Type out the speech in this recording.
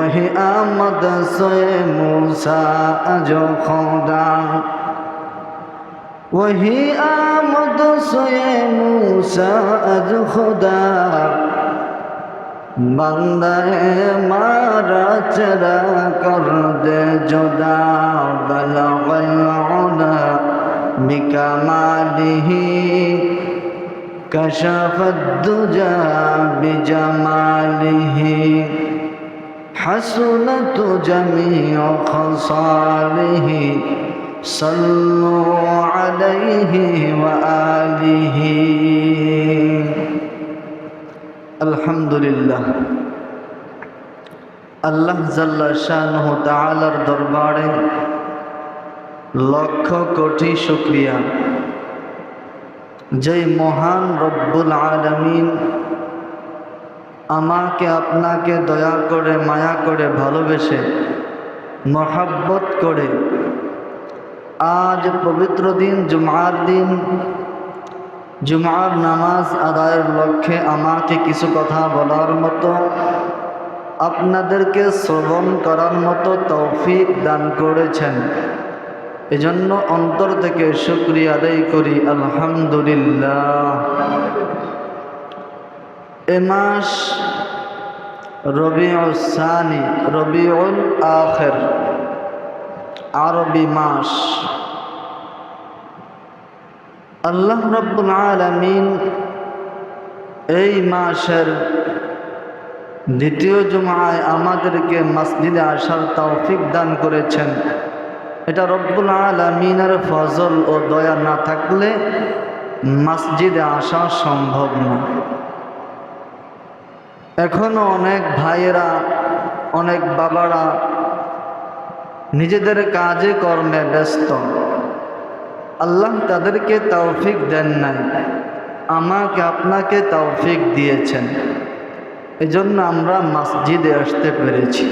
वही आमद सोए मूसा जो खुदा, वही आमद सोए मूसा जो खुदा, बंदे मारा चरा कर दे जुदा, बलगल उला बिकमालिही कशफत दुजा बिजमालिही, हसनत जमीअ खसालिही सल्लु अलैहि व आलिही। अल्हम्दुलिल्लाह। अल्लाह जल्ला शानुहु ताआलार दरबारे लक्ष कोटी शुक्रिया, जय महान रब्बुल आलमीन আমাকে আপনাকে দয়া করে মায়া করে ভালোবেসে মহব্বত করে আজ পবিত্র দিন জুমার দিন, জুমার নামাজ আদায়ের লক্ষ্যে আমাকে কিছু কথা বলার মতো, আপনাদেরকে শ্রবণ করার মতো তৌফিক দান করেছেন। এজন্য অন্তর থেকে শুকরিয়া আদায় করি, আলহামদুলিল্লাহ। এ মাস রবিউল সানি, রবিউল আখির, আরবি মাস। আল্লাহ রাব্বুল আলামিন এই মাসের দ্বিতীয় জুমায় আমাদেরকে মসজিদে আসার তৌফিক দান করেছেন। এটা রব্বুল আলামিনের ফজল ও দয়া না থাকলে মসজিদে আসা সম্ভব না। এখনো অনেক ভাইয়েরা, অনেক বাবারা নিজেদের কাজে কর্মে ব্যস্ত, আল্লাহ তাদেরকে তৌফিক দেন নাই, আমাকে আপনাকে তৌফিক দিয়েছেন। এজন্য আমরা মসজিদে আসতে পেরেছি।